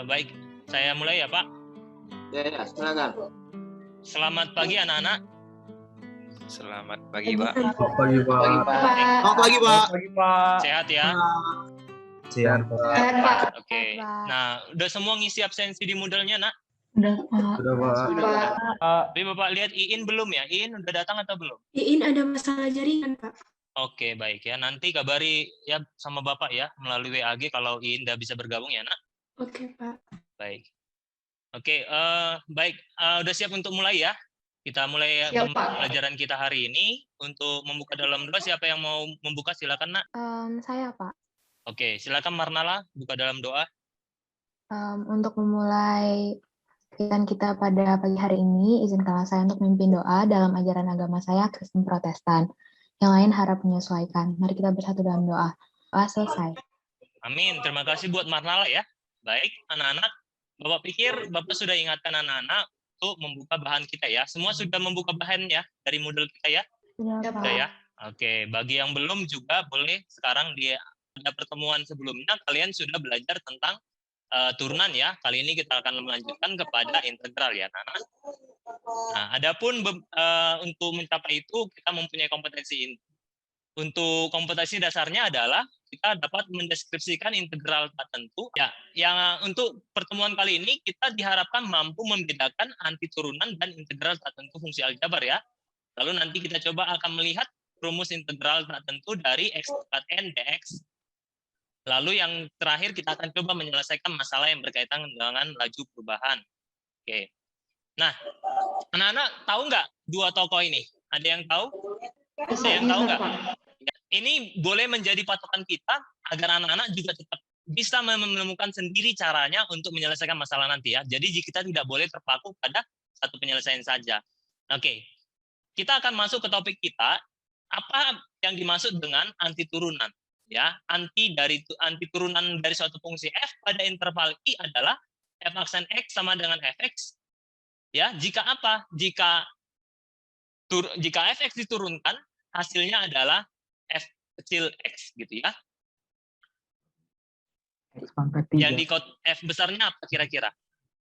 Baik, saya mulai ya Pak. Ya, silakan. Selamat pagi anak-anak. Selamat pagi, Pak. Selamat pagi, Pak. Selamat pagi, Pak. Sehat ya? Sehat, Pak. Pak. Oke. Nah, udah semua ngisi absensi di Moodle-nya, Nak? Udah, Pak. Sudah, Pak. Tapi Bapak lihat Iin belum ya? Iin udah datang atau belum? Iin ada masalah jaringan, Pak. Oke, baik ya. Nanti kabari ya sama Bapak ya melalui WAG kalau Iin udah bisa bergabung ya, Nak? Oke, Pak. Baik. Oke, baik. Udah siap untuk mulai ya? Kita mulai Siap, Pak. pelajaran kita hari ini. Untuk membuka dalam doa, siapa yang mau membuka? Silakan, Nak. Saya, Pak. Oke, silakan Marnala buka dalam doa. Untuk memulai kegiatan kita pada pagi hari ini, izinkanlah saya untuk memimpin doa dalam ajaran agama saya, Kristen Protestan. Yang lain harap menyesuaikan. Mari kita bersatu dalam doa. Doa selesai. Amin. Terima kasih buat Marnala ya. Baik, anak-anak. Bapak pikir Bapak sudah ingatkan anak-anak untuk membuka bahan kita ya. Semua sudah membuka bahan ya dari Moodle kita ya. Sudah, Ya, Pak. Sudah ya. Oke, bagi yang belum juga boleh sekarang pada pertemuan sebelumnya kalian sudah belajar tentang turunan ya. Kali ini kita akan melanjutkan kepada integral ya, anak-anak. Nah, adapun untuk mencapai itu kita mempunyai kompetensi ini. Untuk kompetensi dasarnya adalah kita dapat mendeskripsikan integral tak tentu. Ya, yang untuk pertemuan kali ini kita diharapkan mampu membedakan anti turunan dan integral tak tentu fungsi aljabar ya. Lalu nanti kita coba akan melihat rumus integral tak tentu dari x pangkat n dx. Lalu yang terakhir kita akan coba menyelesaikan masalah yang berkaitan dengan laju perubahan. Oke. Nah, anak-anak tahu nggak dua tokoh ini? Ada yang tahu? Ada yang tahu nggak? Ya, ini boleh menjadi patokan kita agar anak-anak juga tetap bisa menemukan sendiri caranya untuk menyelesaikan masalah nanti ya. Jadi kita tidak boleh terpaku pada satu penyelesaian saja. Oke. Kita akan masuk ke topik kita, apa yang dimaksud dengan anti turunan? Ya, anti turunan dari suatu fungsi f pada interval i adalah f aksen x sama dengan fx. Ya, jika apa? Jika fx diturunkan, hasilnya adalah f kecil x gitu ya. X pangkat 3. Yang di f besarnya apa kira-kira?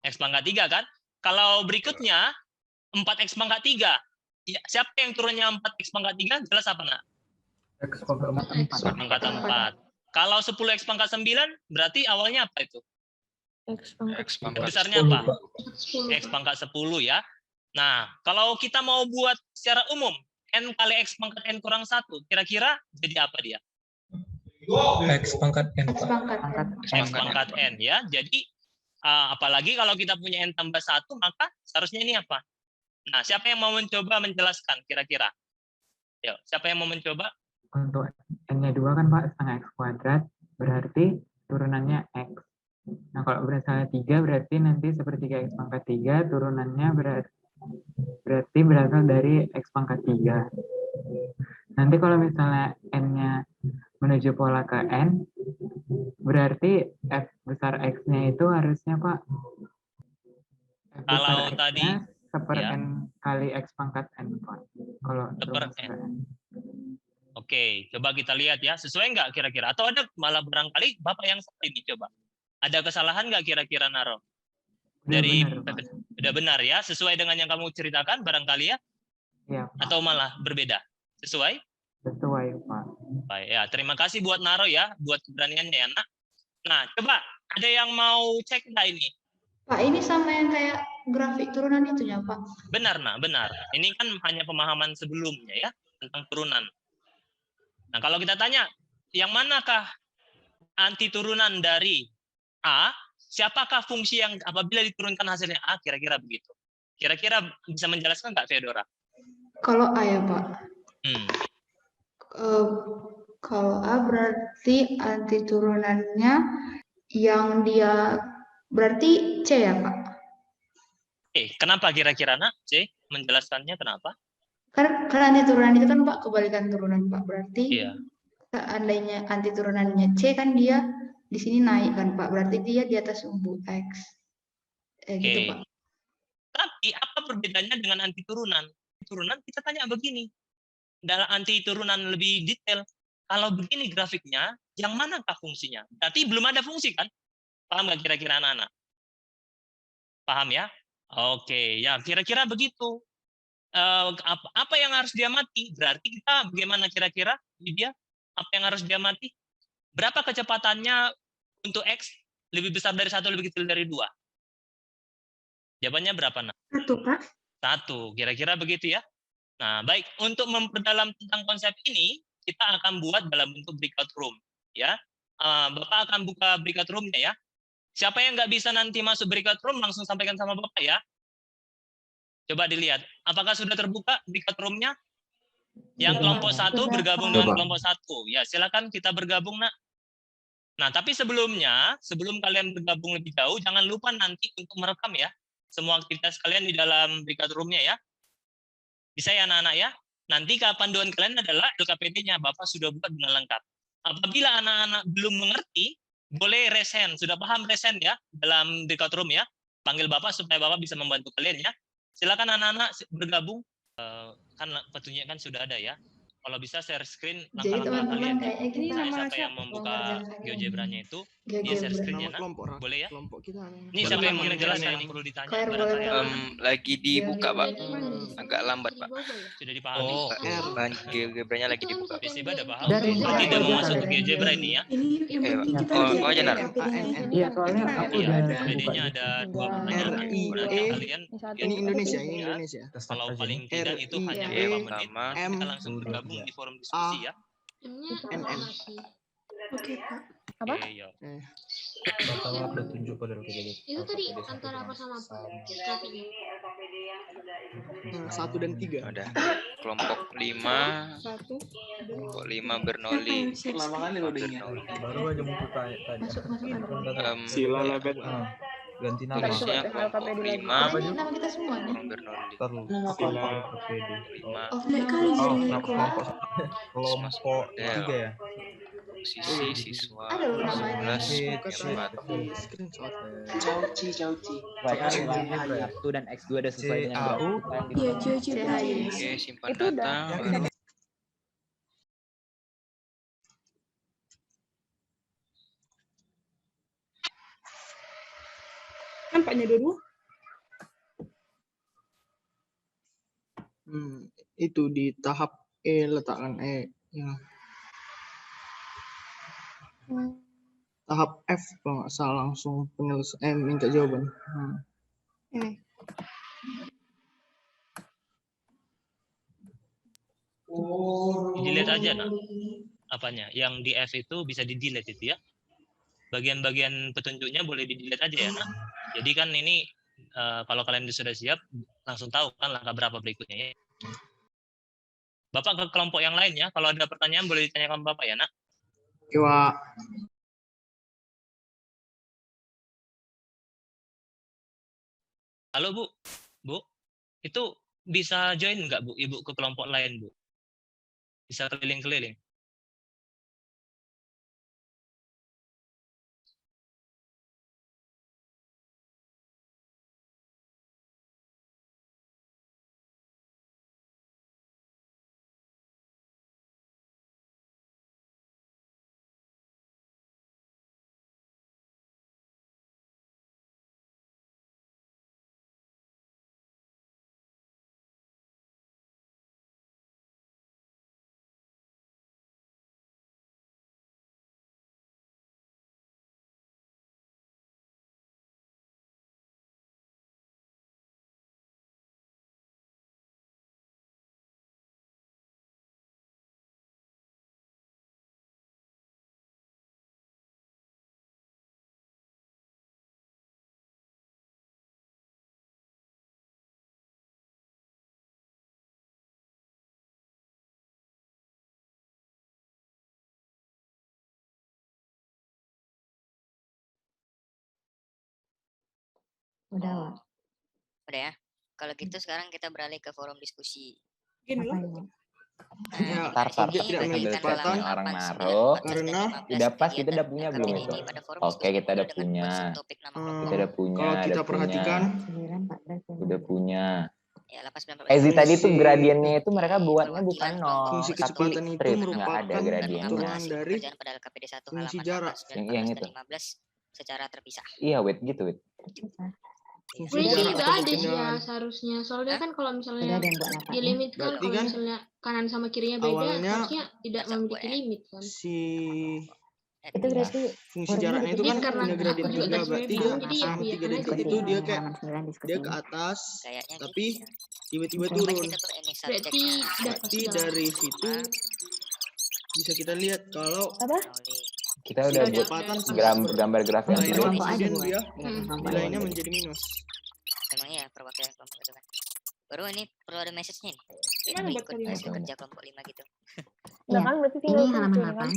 X pangkat 3 kan? Kalau berikutnya 4x pangkat 3. Ya, siapa yang turunnya 4x pangkat 3? Jelas apa, Nak? X pangkat 4. Pangkat 4. Kalau 10x pangkat 9, berarti awalnya apa itu? X pangkat Besarnya apa? X pangkat 10 ya. Nah, kalau kita mau buat secara umum, n kali x pangkat n kurang 1, kira-kira jadi apa dia? X pangkat n. X pangkat n ya. Jadi, apalagi kalau kita punya n tambah 1, maka seharusnya ini apa? Nah, siapa yang mau mencoba menjelaskan kira-kira? Yuk, siapa yang mau mencoba? Untuk n-nya 2 kan, Pak, setengah x kuadrat, berarti turunannya x. Nah, kalau berasalnya 3, berarti nanti sepertiga x pangkat 3, turunannya berarti berasal dari x pangkat 3. Nanti kalau misalnya n-nya menuju pola ke n, berarti f besar x-nya itu harusnya, Pak, f Kalau besar tadi x-nya seper ya. n kali x pangkat n, Pak. Kalau Seper rumus n. ke n. Oke, coba kita lihat ya. Sesuai nggak kira-kira? Atau ada malah barangkali Bapak yang salah ini coba. Ada kesalahan nggak kira-kira, Naro? Dari Udah benar, Pak. udah benar ya, sesuai dengan yang kamu ceritakan barangkali ya, Iya, Pak. atau malah berbeda? Sesuai? Sesuai, Pak. Baik ya, terima kasih buat Naro ya, buat keberaniannya ya, Nak. Nah, coba ada yang mau cek nggak ini? Pak, ini sama yang kayak grafik turunan itu ya, Pak? Benar, Nak, benar. Ini kan hanya pemahaman sebelumnya ya, tentang turunan. Nah, kalau kita tanya, yang manakah anti turunan dari A? Siapakah fungsi yang apabila diturunkan hasilnya A? Kira-kira begitu. Kira-kira bisa menjelaskan nggak, Theodora? Kalau A ya, Pak. Kalau A berarti anti turunannya yang dia berarti C ya, Pak? Kenapa kira-kira, Nak? C, menjelaskannya kenapa? Karena anti turunan itu kan, Pak, kebalikan turunan, Pak. Berarti Iya. seandainya anti turunannya C kan dia di sini naik kan, Pak. Berarti dia di atas sumbu X. Gitu, Pak. Tapi apa perbedaannya dengan anti turunan? Turunan kita tanya begini. Dalam anti turunan lebih detail. Kalau begini grafiknya, yang manakah fungsinya? Berarti belum ada fungsi kan? Paham nggak kira-kira anak-anak? Paham ya? Oke, ya kira-kira begitu. Apa yang harus diamati? Berarti kita bagaimana kira-kira, Lydia? Apa yang harus diamati? Berapa kecepatannya untuk X lebih besar dari 1, lebih kecil dari 2? Jawabannya berapa, Nak? 1, Pak. 1, kira-kira begitu ya. Nah, baik, untuk memperdalam tentang konsep ini, kita akan buat dalam bentuk breakout room. Ya, Bapak akan buka breakout room-nya ya. Siapa yang nggak bisa nanti masuk breakout room, langsung sampaikan sama Bapak ya. Coba dilihat, apakah sudah terbuka breakout room-nya? Yang kelompok 1 bergabung dengan kelompok 1. Ya, silakan kita bergabung, Nak. Nah, tapi sebelumnya, sebelum kalian bergabung lebih jauh, jangan lupa nanti untuk merekam ya semua aktivitas kalian di dalam breakout room-nya ya. Bisa ya anak-anak ya? Nanti panduan kalian adalah LKPD-nya, Bapak sudah buat dengan lengkap. Apabila anak-anak belum mengerti, boleh resen, sudah paham resen ya dalam breakout room ya. Panggil Bapak supaya Bapak bisa membantu kalian ya. Silakan anak-anak bergabung. Kan petunjuknya kan sudah ada ya. Kalau bisa share screen langkah-langkah kalian ya. Siapa yang membuka GeoGebra-nya itu, dia share screen-nya. Boleh ya? Ini siapa yang mau menjelaskan yang perlu ditanya? Lagi dibuka, Pak. Agak lambat, Pak. Sudah dipahami? Bahan GeoGebra-nya lagi dibuka. Biasanya ada paham? Tidak mau masuk ke GeoGebra ini ya? Oh aja, Nar. Iya, soalnya aku udah PD-nya ada 2 pertanyaan. Berarti kalian Ini Indonesia, ini Indonesia. kalau paling tidak itu hanya E, beberapa menit, sama kita langsung bergabung di forum diskusi ya. NN. Oke, Pak. Apa? Oke, yuk. Pertama petunjuk pada LKPD. Itu tadi antara apa sama apa? Strategi. 1 dan 3. Udah. Kelompok 5. 1. Kelompok 5 Bernoulli. Lama kali loadingnya. Baru aja mau tanya tadi. Sila lebet. Ganti nama. Tulisnya kelompok 5 Nama kita semua nih. Bernoulli. Terus LKPD. 5 Kelompok 3 ya. sisi siswa Ada loh namanya. 11 4. Screenshot. Hanya 1 dan X2 udah sesuai dengan CAU. Iya, GeoGebra. Oke, simpan data. Nampaknya dua-dua. Itu di tahap E, letakkan E. Ya. Tahap F kalau nggak salah, langsung penyelesaian minta jawaban. Ini. Di-delete aja nah. Apanya? Yang di F itu bisa di-delete itu ya. Bagian-bagian petunjuknya boleh di-delete aja ya nah. Jadi kan ini kalau kalian sudah siap, langsung tahu kan langkah berapa berikutnya ya. Bapak ke kelompok yang lain ya. Kalau ada pertanyaan boleh ditanyakan Bapak ya nak. Oke, Wak. Halo Bu, Bu, itu bisa join nggak Bu, Ibu ke kelompok lain Bu? Bisa keliling-keliling. Udah, Wak. Udah ya. Kalau gitu sekarang kita beralih ke forum diskusi. Gini Apa loh. ini? Ya, Tar, subjek tidak saya memiliki ambil kesempatan tesnya orang naruh. karena Udah pas, kita udah punya belum itu? Oke, kita udah punya. Kita udah punya. kalau kita udah perhatikan 9, 14, Udah punya. Ya, 8, 9, Ezi tadi tuh Fungsi- gradiennya itu mereka buatnya bukan nol, fungsi tapi kecepatan itu strip, nggak ada merupakan gradiennya. turunan dari pada LKPD 1 fungsi halaman jarak. 8, 9, Yang 14, itu. dan 15. secara terpisah. Iya, wait gitu, wait. Fungsi Sebenarnya sih jarak udah atau ada sih ya perpindahan. seharusnya. Soalnya Hah? kan kalau Udah misalnya ada yang buat lapaknya. dilimitkan, Berarti kalau kan misalnya kanan sama kirinya beda, awalnya harusnya tidak Baca buku memiliki ya. limit kan. si Itu berarti fungsi hurufnya jaraknya itu dikit kan Jadi karena punya aku gradien juga juga. tadi Berarti sebenarnya dia bingung, jadi ya halaman 3 uyakan dan aja 4 gitu. itu dia kayak halaman 9 dia diskusi. ke atas Kayaknya tapi gitu sih. tiba-tiba Oke. Coba turun. kita tuh ini Berarti subjeknya. udah Berarti pasti lah. dari situ bisa kita lihat kalau Apa? Bernoulli. Kita Udah udah ada buat kecepatan gambar grafik nilai yang nol, Kelompok aja kemudian buat. dia Ya, kelompok aja nilainya buat. menjadi minus. Memang iya perwakilan kelompok itu kan. Baru ini perlu ada message-nya nih. Gimana buat Berikut kalian? hasil kerja kelompok 5 gitu. Iya. Ini halaman 8.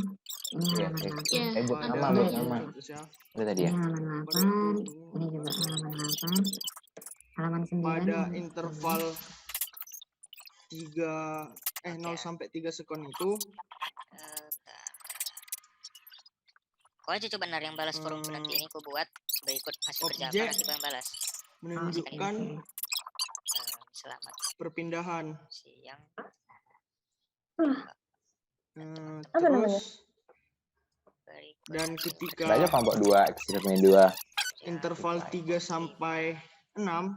Ini Iya, halaman iya. 8. Iya. Buat Pada nama, Ini buat ya. nama. contohnya, Udah tadi Ini ya. halaman 8. Ini juga halaman 8. Halaman 9. pada halaman interval 0 sampai 3 sekon itu Bentar. Kau aja coba nar yang balas forum nanti ini kau buat berikut hasil kerja apa objek nanti kau yang balas. menunjukkan Selamat perpindahan. siang. Terus Berikut dan Udah aja ketika kelompok 2, ekstrimnya 2. interval 3 sampai 6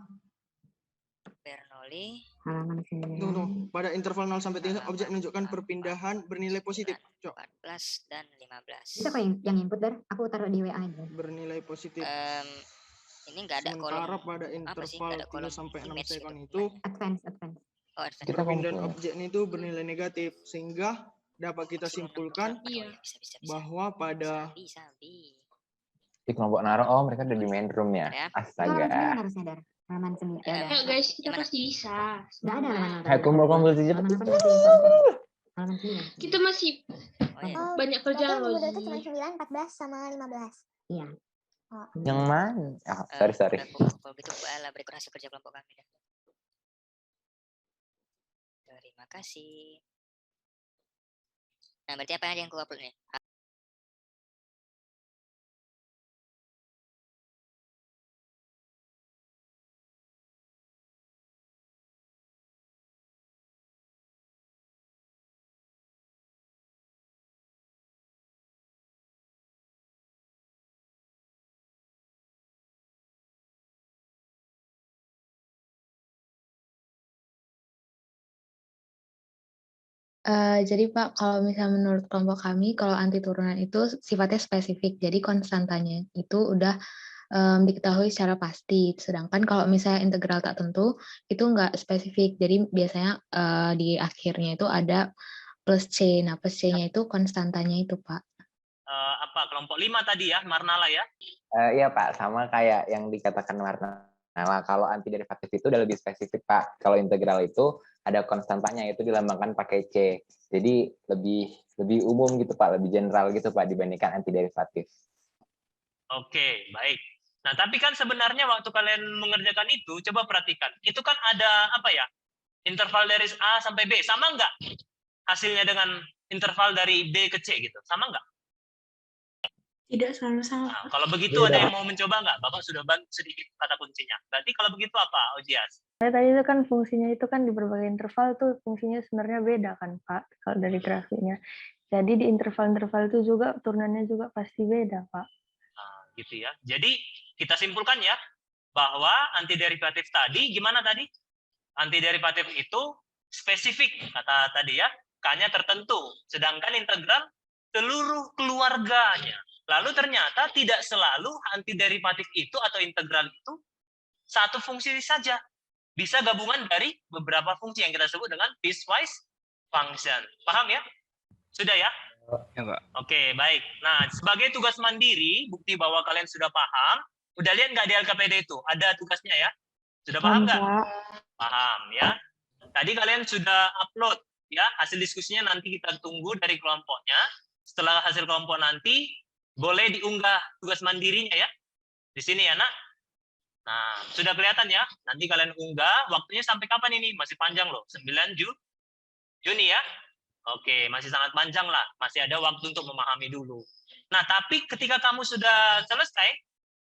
Bernoulli. halaman 9. tunggu, pada interval 0 sampai 3 objek menunjukkan perpindahan bernilai positif. Cok, 14 dan 15. Bisa kok yang input Dar? Aku taruh di WA aja. bernilai positif. Ini enggak ada Sementara kolom pada apa sih? interval Nggak ada 3 kolom sampai 6 image sekon gitu. itu Advance. Oh, advance. Kita perpindahan kumpul. objek itu bernilai negatif sehingga dapat kita simpulkan Iya. Bisa. bahwa pada Bisa. Di kelompok Naro, oh mereka udah di main room ya. Ya. Halaman 9 Astaga. harusnya Dar. Halaman 9. Ya udah. Ayo guys, kita Gimana? pasti bisa. Udah ada halaman 8. Ayo kumpul-kumpul sih. Halaman 8 masih. Halaman 9. Kita masih Oh, iya. banyak kerjaan loh. Itu cuma 9, 14 sama 15. Iya. Yang mana? Ah, sorry. Udah, kalau gitu lah berikut hasil kerja kelompok kami dah. Terima kasih. Nah, berarti apa aja yang ku upload nih? Jadi Pak, kalau misalnya menurut kelompok kami, kalau anti turunan itu sifatnya spesifik, jadi konstantanya itu udah diketahui secara pasti. Sedangkan kalau misalnya integral tak tentu, itu nggak spesifik. Jadi biasanya di akhirnya itu ada plus C. Nah, plus C-nya itu konstantanya itu, Pak. Apa kelompok 5 tadi ya, Marnala ya? Iya Pak, sama kayak yang dikatakan Marnala. Kalau anti derivatif itu udah lebih spesifik Pak. Kalau integral itu ada konstantanya, itu dilambangkan pakai C. Jadi lebih umum gitu Pak, lebih general gitu Pak dibandingkan anti derivatif. Oke, baik. Nah, tapi kan sebenarnya waktu kalian mengerjakan itu, coba perhatikan. Itu kan ada apa ya? Interval dari A sampai B. Sama nggak hasilnya dengan interval dari B ke C gitu? Sama nggak? Tidak selalu sama. Nah, kalau begitu ada yang mau mencoba nggak? Bapak sudah bantu sedikit kata kuncinya. Berarti kalau begitu apa, Ojias? Tadi itu kan fungsinya itu kan di berbagai interval tuh fungsinya sebenarnya beda kan Pak, kalau dari grafiknya. Jadi di interval-interval itu juga turunannya juga pasti beda Pak. Nah, gitu ya. Jadi kita simpulkan ya bahwa antiderivatif tadi gimana tadi? Antiderivatif itu spesifik kata tadi ya, K-nya tertentu, sedangkan integral seluruh keluarganya. Lalu ternyata tidak selalu antiderivatif itu atau integral itu satu fungsi saja. Bisa gabungan dari beberapa fungsi yang kita sebut dengan piecewise function. Paham ya? Sudah ya? Ya enggak. Oke, baik. Nah, sebagai tugas mandiri, bukti bahwa kalian sudah paham. Udah lihat nggak di LKPD itu? Ada tugasnya ya? Sudah paham nggak? Paham ya. Tadi kalian sudah upload ya, hasil diskusinya nanti kita tunggu dari kelompoknya. Setelah hasil kelompok nanti, boleh diunggah tugas mandirinya ya. Di sini ya, Nak. Nah, sudah kelihatan ya. Nanti kalian unggah, waktunya sampai kapan ini? Masih panjang loh, 9 Juni ya. Oke, masih sangat panjang lah. Masih ada waktu untuk memahami dulu. Nah, tapi ketika kamu sudah selesai,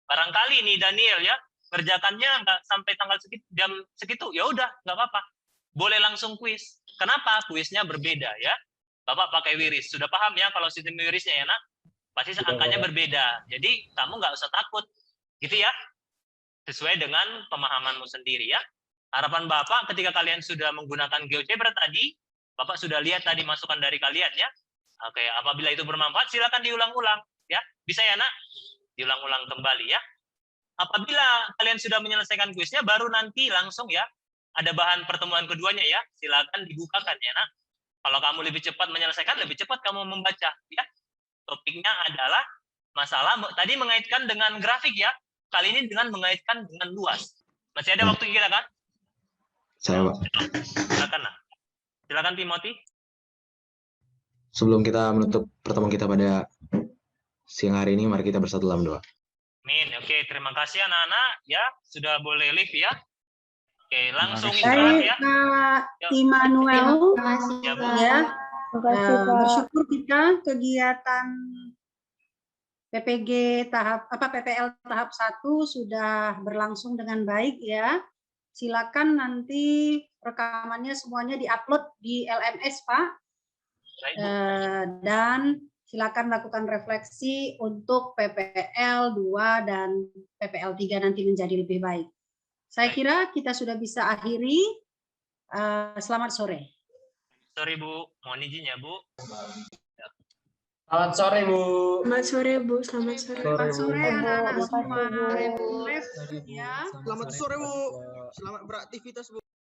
barangkali nih Daniel ya, kerjakannya nggak sampai tanggal segitu, jam segitu, ya udah, nggak apa-apa. Boleh langsung kuis. Kenapa? Kuisnya berbeda ya. Bapak pakai Wiris. Sudah paham ya kalau sistem Wirisnya ya, Nak? pasti angkanya berbeda. Jadi kamu nggak usah takut, gitu ya. Sesuai dengan pemahamanmu sendiri ya. Harapan Bapak ketika kalian sudah menggunakan GeoGebra tadi, Bapak sudah lihat tadi masukan dari kalian ya. Oke, apabila itu bermanfaat silakan diulang-ulang ya. Bisa ya, Nak? Diulang-ulang kembali ya. Apabila kalian sudah menyelesaikan kuisnya, baru nanti langsung ya ada bahan pertemuan keduanya ya. Silakan dibukakan ya, Nak. Kalau kamu lebih cepat menyelesaikan, lebih cepat kamu membaca ya. Topiknya adalah masalah tadi mengaitkan dengan grafik ya. Kali ini dengan mengaitkan dengan luas. Masih ada waktu kita kan? Saya, Pak. Silakan, Nak. Silakan Timothy. Sebelum kita menutup pertemuan kita pada siang hari ini, mari kita bersatu dalam doa. Amin. Oke, terima kasih anak-anak ya, sudah boleh live ya. Oke, langsung Baik, istirahat ya. Pak Yuk. Immanuel. Ya, Bu. Ya, Makasih, Pak. bersyukur kita kegiatan PPG PPL tahap 1 sudah berlangsung dengan baik ya. Silakan nanti rekamannya semuanya diupload di LMS, Pak. Baik, Bu. Dan silakan lakukan refleksi untuk PPL 2 dan PPL 3 nanti menjadi lebih baik. Saya kira kita sudah bisa akhiri. Selamat sore. Sorry Bu, mohon izin ya Bu. Selamat sore, Bu. Selamat sore, Bu. Selamat sore. Selamat sore anak-anak semua. Selamat sore Bu. Selamat beraktivitas Bu.